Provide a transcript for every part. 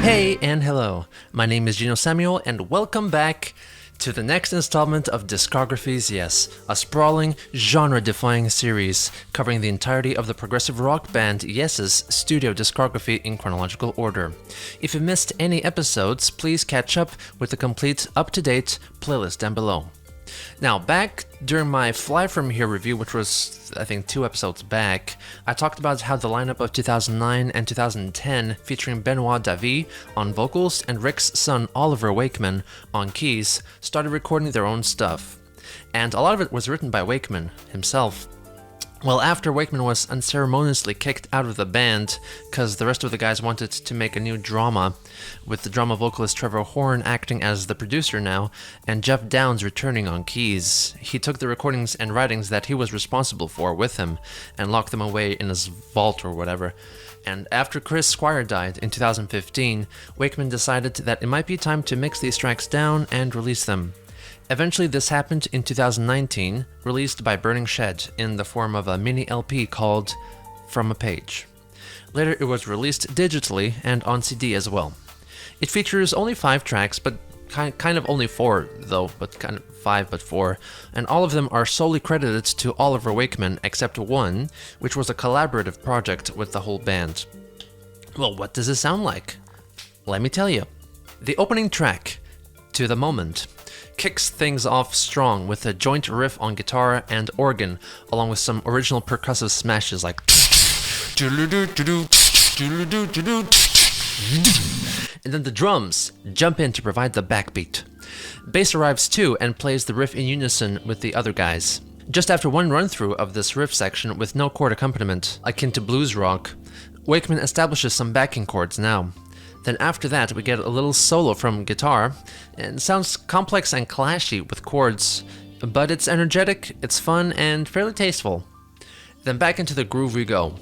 Hey and hello, my name is Geno Samuel and welcome back to the next installment of Discographies, yes, a sprawling, genre-defying series covering the entirety of the progressive rock band Yes's studio discography in chronological order. If you missed any episodes, please catch up with the complete, up-to-date playlist down below. Now, back during my Fly From Here review, which was, I think, 2 episodes back, I talked about how the lineup of 2009 and 2010, featuring Benoit Davy on vocals and Rick's son Oliver Wakeman on keys, started recording their own stuff. And a lot of it was written by Wakeman himself. Well, after Wakeman was unceremoniously kicked out of the band because the rest of the guys wanted to make a new drama, with the drama vocalist Trevor Horn acting as the producer now, and Jeff Downes returning on keys, he took the recordings and writings that he was responsible for with him and locked them away in his vault or whatever. And after Chris Squire died in 2015, Wakeman decided that it might be time to mix these tracks down and release them. Eventually this happened in 2019, released by Burning Shed in the form of a mini LP called From a Page. Later it was released digitally and on CD as well. It features only 5 tracks, but kind of only 4 though, but kind of 5 but 4, and all of them are solely credited to Oliver Wakeman except one, which was a collaborative project with the whole band. Well, what does it sound like? Let me tell you. The opening track, To the Moment, kicks things off strong with a joint riff on guitar and organ, along with some original percussive smashes like and then the drums jump in to provide the backbeat. Bass arrives too and plays the riff in unison with the other guys. Just after one run-through of this riff section with no chord accompaniment, akin to blues rock, Wakeman establishes some backing chords now. Then after that we get a little solo from guitar, and it sounds complex and clashy with chords, but it's energetic, it's fun, and fairly tasteful. Then back into the groove we go.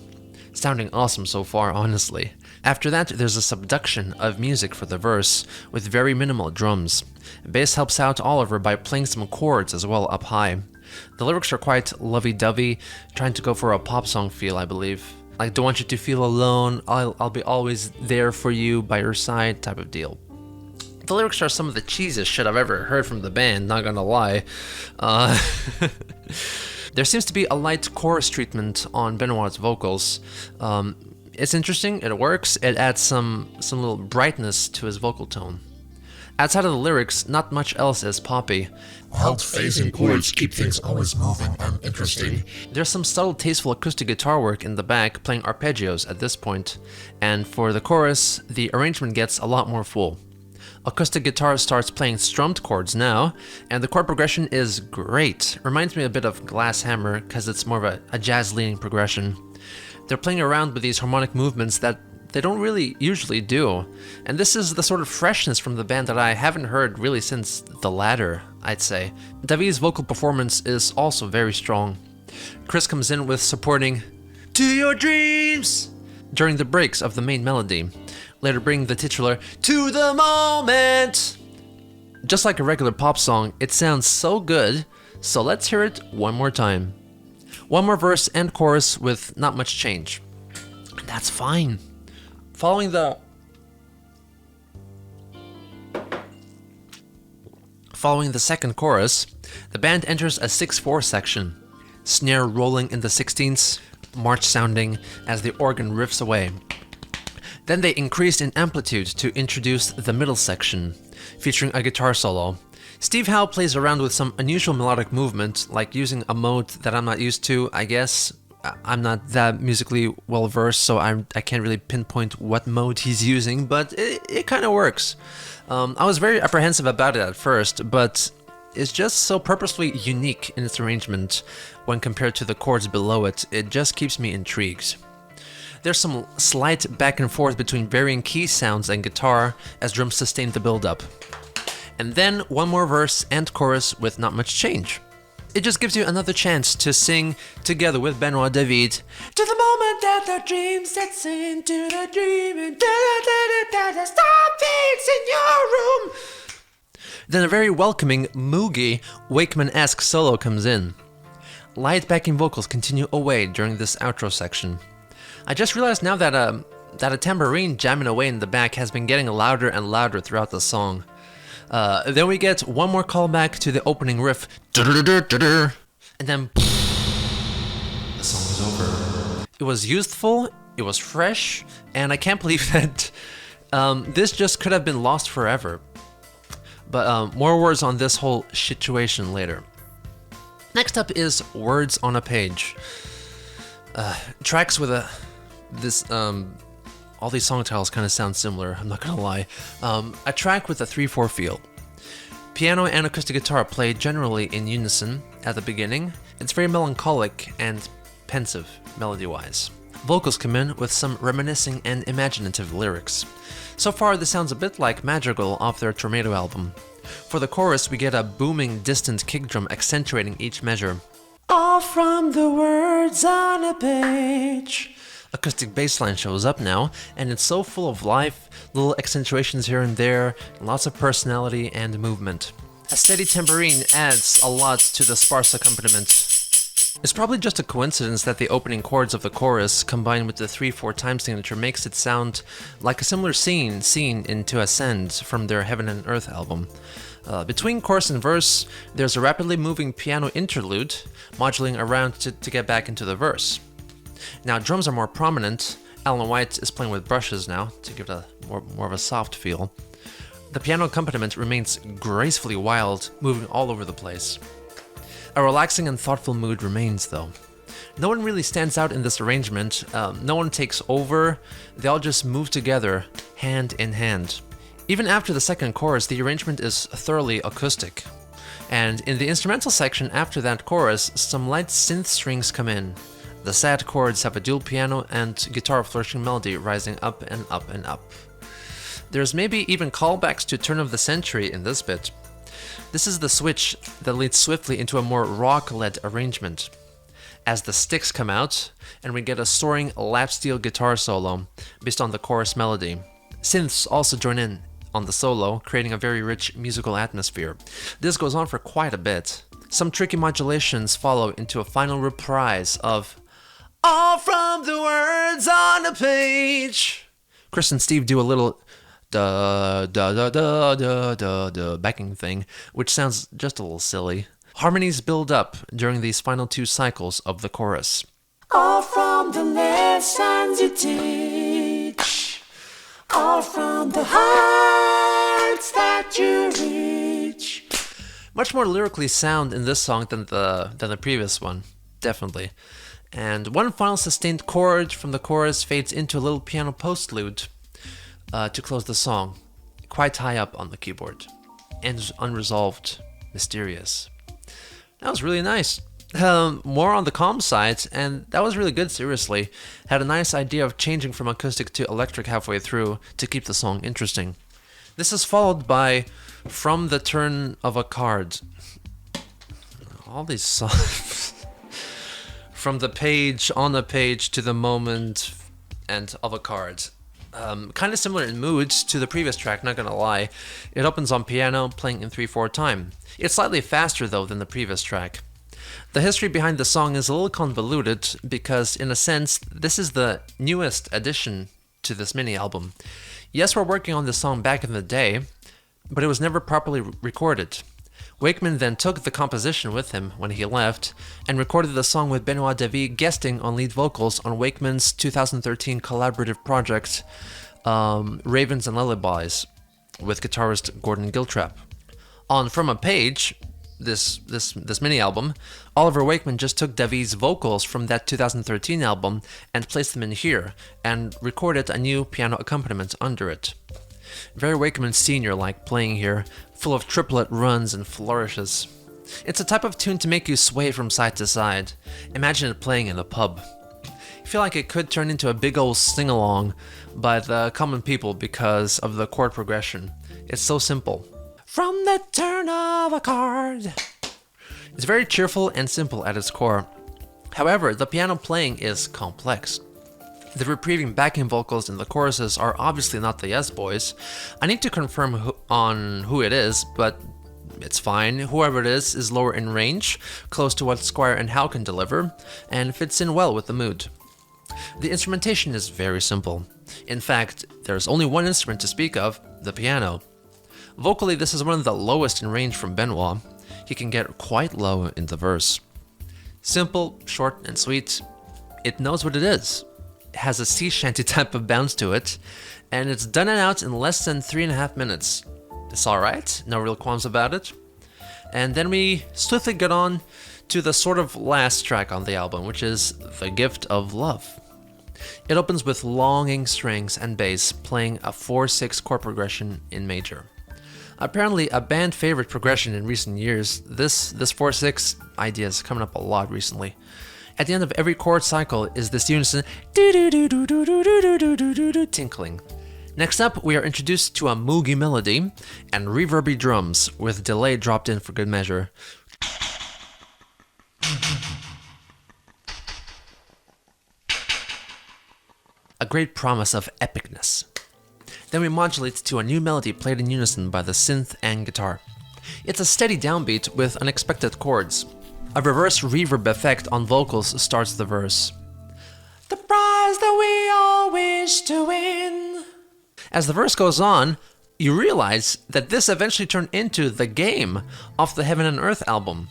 Sounding awesome so far, honestly. After that there's a subduction of music for the verse, with very minimal drums. Bass helps out Oliver by playing some chords as well up high. The lyrics are quite lovey-dovey, trying to go for a pop song feel, I believe. Like, don't want you to feel alone, I'll be always there for you, by your side, type of deal. The lyrics are some of the cheesiest shit I've ever heard from the band, not gonna lie. There seems to be a light chorus treatment on Benoit's vocals. It's interesting, it works, it adds some little brightness to his vocal tone. Outside of the lyrics, not much else is poppy. Wild phasing chords keep things always moving and interesting. There's some subtle, tasteful acoustic guitar work in the back, playing arpeggios at this point, and for the chorus, the arrangement gets a lot more full. Acoustic guitar starts playing strummed chords now, and the chord progression is great. Reminds me a bit of Glass Hammer, because it's more of a jazz-leaning progression. They're playing around with these harmonic movements that they don't really usually do, and this is the sort of freshness from the band that I haven't heard really since The Ladder, I'd say. Davy's vocal performance is also very strong. Chris comes in with supporting "To Your Dreams" during the breaks of the main melody, later bringing the titular "To the Moment." Just like a regular pop song, it sounds so good, so let's hear it one more time. One more verse and chorus with not much change. That's fine. Following the second chorus, the band enters a 6/4 section, snare rolling in the 16ths, march sounding as the organ riffs away. Then they increase in amplitude to introduce the middle section, featuring a guitar solo. Steve Howe plays around with some unusual melodic movement, like using a mode that I'm not used to, I guess. I'm not that musically well versed, so I can't really pinpoint what mode he's using, but it kind of works. I was very apprehensive about it at first, but it's just so purposefully unique in its arrangement when compared to the chords below it. It just keeps me intrigued. There's some slight back and forth between varying key sounds and guitar as drums sustain the build-up. And then one more verse and chorus with not much change. It just gives you another chance to sing together with Benoit David. To the moment that the dream sets into the dream and the star fades in your room. Then a very welcoming, moogie, Wakeman-esque solo comes in. Light backing vocals continue away during this outro section. I just realized now that that a tambourine jamming away in the back has been getting louder and louder throughout the song. Then we get one more callback to the opening riff, and then the song is over. It was youthful, it was fresh, and I can't believe that this just could have been lost forever. But more words on this whole situation later. Next up is Words on a Page. Tracks with all these song titles kind of sound similar, I'm not gonna lie. A track with a 3/4 feel. Piano and acoustic guitar play generally in unison at the beginning. It's very melancholic and pensive, melody-wise. Vocals come in with some reminiscing and imaginative lyrics. So far, this sounds a bit like Madrigal off their Tornado album. For the chorus, we get a booming, distant kick drum accentuating each measure. All from the words on a page. Acoustic bass line shows up now, and it's so full of life, little accentuations here and there, lots of personality and movement. A steady tambourine adds a lot to the sparse accompaniment. It's probably just a coincidence that the opening chords of the chorus, combined with the 3/4 time signature, makes it sound like a similar scene seen in To Ascend from their Heaven and Earth album. Between chorus and verse, there's a rapidly moving piano interlude, modulating around to get back into the verse. Now, drums are more prominent. Alan White is playing with brushes now to give it a more of a soft feel. The piano accompaniment remains gracefully wild, moving all over the place. A relaxing and thoughtful mood remains, though. No one really stands out in this arrangement, no one takes over, they all just move together, hand in hand. Even after the second chorus, the arrangement is thoroughly acoustic. And in the instrumental section after that chorus, some light synth strings come in. The sad chords have a dual piano and guitar flourishing melody rising up and up and up. There's maybe even callbacks to Turn of the Century in this bit. This is the switch that leads swiftly into a more rock-led arrangement. As the sticks come out, and we get a soaring lap steel guitar solo based on the chorus melody. Synths also join in on the solo, creating a very rich musical atmosphere. This goes on for quite a bit. Some tricky modulations follow into a final reprise of All from the words on a page. Chris and Steve do a little da da da da da da da backing thing, which sounds just a little silly. Harmonies build up during these final two cycles of the chorus. All from the lessons you teach, all from the hearts that you reach. Much more lyrically sound in this song than the previous one, definitely. And one final sustained chord from the chorus fades into a little piano postlude to close the song, quite high up on the keyboard. Ends unresolved, mysterious. That was really nice. More on the calm side, and that was really good, seriously. Had a nice idea of changing from acoustic to electric halfway through to keep the song interesting. This is followed by From the Turn of a Card. All these songs. From the page, on the page, to the moment, and of a card. Kind of similar in moods to the previous track, not gonna lie. It opens on piano, playing in 3/4 time. It's slightly faster though than the previous track. The history behind the song is a little convoluted because, in a sense, this is the newest addition to this mini-album. Yes, we're working on this song back in the day, but it was never properly recorded. Wakeman then took the composition with him when he left and recorded the song with Benoit David guesting on lead vocals on Wakeman's 2013 collaborative project, Ravens and Lullabies, with guitarist Gordon Giltrap. On From a Page, this mini-album, Oliver Wakeman just took David's vocals from that 2013 album and placed them in here, and recorded a new piano accompaniment under it. Very Wakeman Sr.-like playing here, full of triplet runs and flourishes. It's a type of tune to make you sway from side to side. Imagine it playing in a pub. I feel like it could turn into a big old sing-along by the common people because of the chord progression. It's so simple. From the turn of a card. It's very cheerful and simple at its core. However, the piano playing is complex. The reprieving backing vocals in the choruses are obviously not the Yes Boys. I need to confirm who it is, but it's fine. Whoever it is lower in range, close to what Squire and Howe can deliver, and fits in well with the mood. The instrumentation is very simple. In fact, there's only one instrument to speak of, the piano. Vocally, this is one of the lowest in range from Benoit. He can get quite low in the verse. Simple, short, and sweet. It knows what it is. It has a sea shanty type of bounce to it, and it's done and out in less than 3.5 minutes. It's alright, no real qualms about it. And then we swiftly get on to the sort of last track on the album, which is The Gift of Love. It opens with longing strings and bass playing a 4/6 chord progression in major. Apparently a band favorite progression in recent years, this 4/6 idea is coming up a lot recently. At the end of every chord cycle is this unison tinkling. Next up, we are introduced to a moogie melody and reverby drums with delay dropped in for good measure. A great promise of epicness. Then we modulate to a new melody played in unison by the synth and guitar. It's a steady downbeat with unexpected chords. A reverse reverb effect on vocals starts the verse. The prize that we all wish to win. As the verse goes on, you realize that this eventually turned into The Game off the Heaven and Earth album.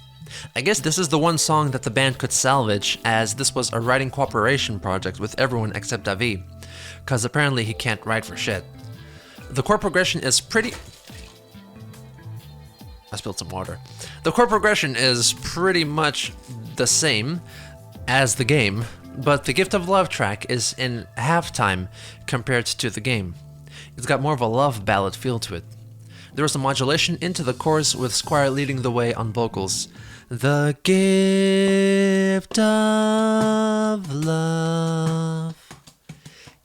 I guess this is the one song that the band could salvage, as this was a writing cooperation project with everyone except David, cause apparently he can't write for shit. The chord progression is pretty... I spilled some water. The chord progression is pretty much the same as The Game, but the Gift of Love track is in halftime compared to The Game. It's got more of a love ballad feel to it. There is a modulation into the chorus with Squire leading the way on vocals. The gift of love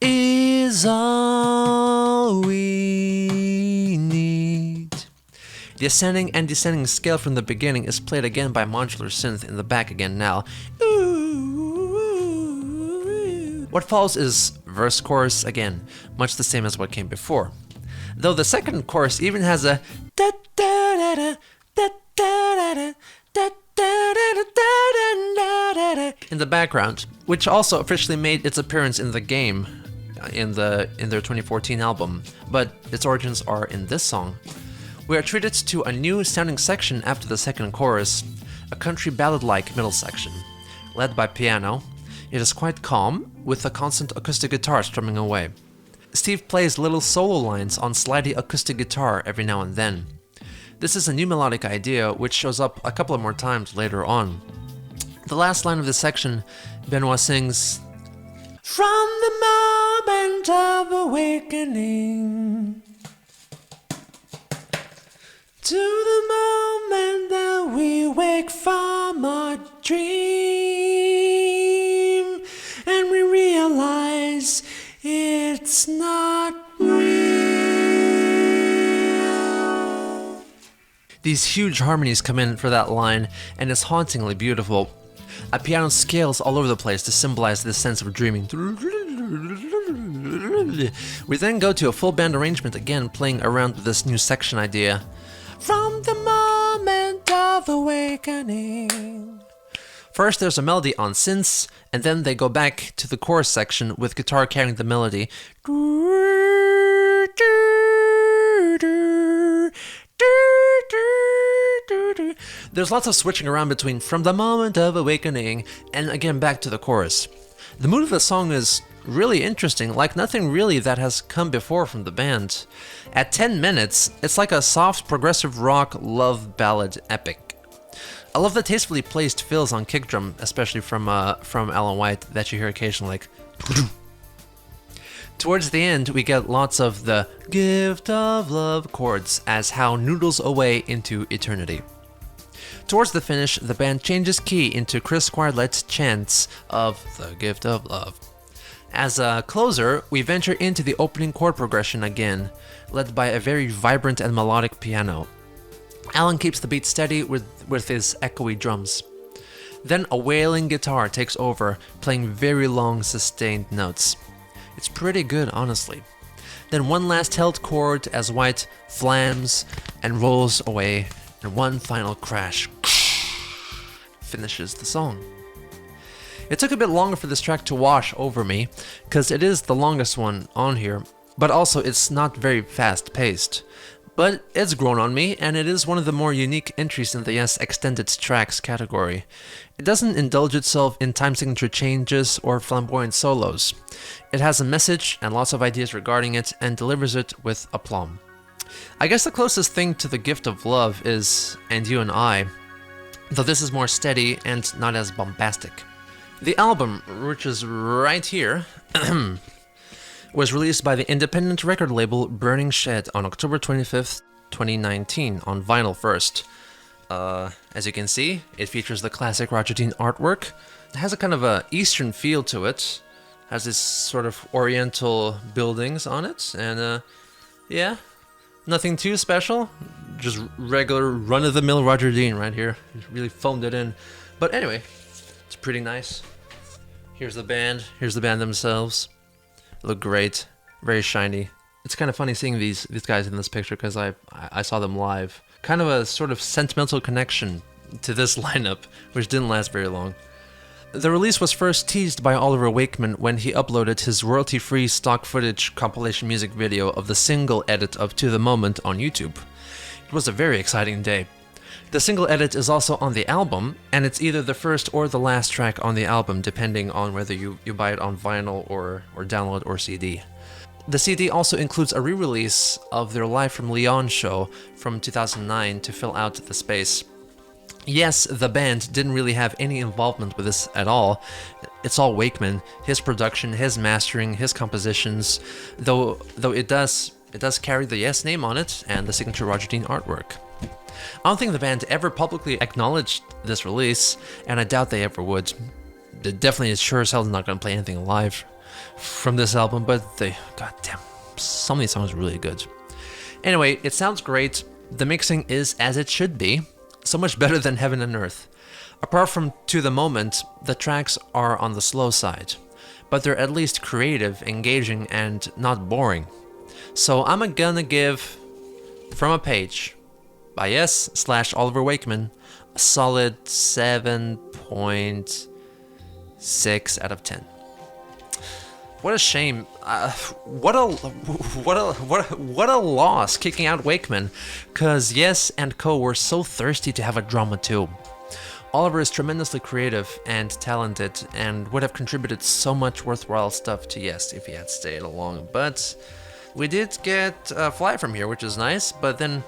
is all we need. The ascending and descending scale from the beginning is played again by modular synth in the back again now. What follows is verse chorus again, much the same as what came before. Though the second chorus even has a da da da da da da da da in the background, which also officially made its appearance in The Game in their 2014 album, but its origins are in this song. We are treated to a new sounding section after the second chorus, a country ballad-like middle section, led by piano. It is quite calm, with a constant acoustic guitar strumming away. Steve plays little solo lines on slidey acoustic guitar every now and then. This is a new melodic idea which shows up a couple of more times later on. The last line of this section, Benoit sings, "From the moment of awakening to the moment that we wake from our dream and we realize it's not real." These huge harmonies come in for that line, and it's hauntingly beautiful. A piano scales all over the place to symbolize this sense of dreaming. We then go to a full band arrangement again, playing around with this new section idea. From the moment of awakening. First there's a melody on synths, and then they go back to the chorus section with guitar carrying the melody. There's lots of switching around between From the Moment of Awakening and again back to the chorus. The mood of the song is really interesting, like nothing really that has come before from the band. At 10 minutes, it's like a soft progressive rock love ballad epic. I love the tastefully placed fills on kick drum, especially from Alan White, that you hear occasionally, like. Towards the end, we get lots of the gift of love chords as How noodles away into eternity. Towards the finish, the band changes key into Chris Squire-led chants of the gift of love. As a closer, we venture into the opening chord progression again, led by a very vibrant and melodic piano. Alan keeps the beat steady with his echoey drums. Then a wailing guitar takes over, playing very long sustained notes. It's pretty good, honestly. Then one last held chord as White flams and rolls away, and one final crash finishes the song. It took a bit longer for this track to wash over me, because it is the longest one on here, but also it's not very fast-paced. But it's grown on me, and it is one of the more unique entries in the Yes Extended Tracks category. It doesn't indulge itself in time signature changes or flamboyant solos. It has a message and lots of ideas regarding it, and delivers it with aplomb. I guess the closest thing to The Gift of Love is And You and I, though this is more steady and not as bombastic. The album, which is right here, was released by the independent record label Burning Shed on October 25th, 2019, on vinyl first. As you can see, it features the classic Roger Dean artwork. It has a kind of a Eastern feel to it. Has this sort of Oriental buildings on it, and yeah, nothing too special. Just regular run-of-the-mill Roger Dean right here. He really foamed it in. But anyway, it's pretty nice. Here's the band. Here's the band themselves. Look great, very shiny. It's kind of funny seeing these guys in this picture because I saw them live. Kind of a sort of sentimental connection to this lineup, which didn't last very long. The release was first teased by Oliver Wakeman when he uploaded his royalty-free stock footage compilation music video of the single edit of To The Moment on YouTube. It was a very exciting day. The single edit is also on the album, and it's either the first or the last track on the album, depending on whether you buy it on vinyl or download or CD. The CD also includes a re-release of their Live from Lyon show from 2009 to fill out the space. Yes, the band didn't really have any involvement with this at all. It's all Wakeman, his production, his mastering, his compositions, though it does carry the Yes name on it and the signature Roger Dean artwork. I don't think the band ever publicly acknowledged this release, and I doubt they ever would. They definitely sure as hell not going to play anything live from this album, but goddamn, some of these songs are really good. Anyway, it sounds great. The mixing is as it should be, so much better than Heaven and Earth. Apart from To The Moment, the tracks are on the slow side, but they're at least creative, engaging, and not boring. So I'm gonna give From a Page by Yes/Oliver Wakeman a solid 7.6 out of 10. What a shame. What a loss kicking out Wakeman, cause Yes and Co were so thirsty to have a drama too. Oliver is tremendously creative and talented and would have contributed so much worthwhile stuff to Yes if he had stayed along, but we did get Fly from here, which is nice, but then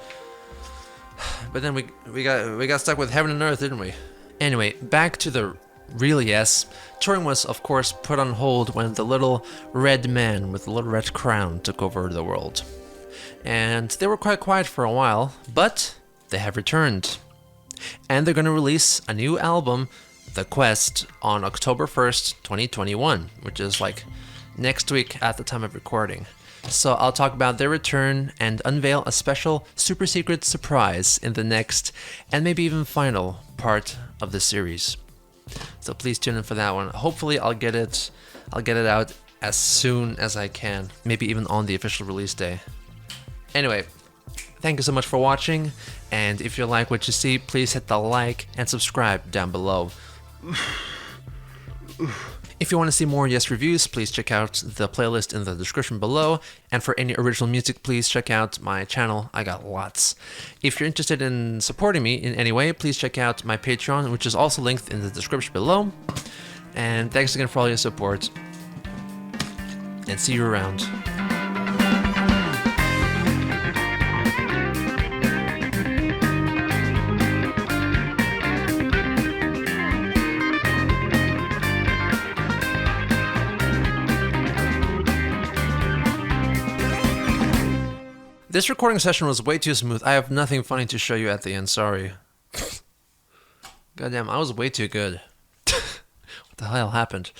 we got stuck with Heaven and Earth, didn't we? Anyway, back to the real Yes. Touring was, of course, put on hold when the little red man with the little red crown took over the world. And they were quite quiet for a while, but they have returned. And they're going to release a new album, The Quest, on October 1st, 2021, which is like next week at the time of recording. So I'll talk about their return and unveil a special super secret surprise in the next and maybe even final part of the series. So please tune in for that one. Hopefully I'll get it out as soon as I can, maybe even on the official release day. Anyway, thank you so much for watching, and if you like what you see, please hit the like and subscribe down below. If you want to see more Yes reviews, please check out the playlist in the description below, and for any original music, please check out my channel. I got lots. If you're interested in supporting me in any way, please check out my Patreon, which is also linked in the description below. And thanks again for all your support, and see you around. This recording session was way too smooth. I have nothing funny to show you at the end, sorry. Goddamn, I was way too good. What the hell happened?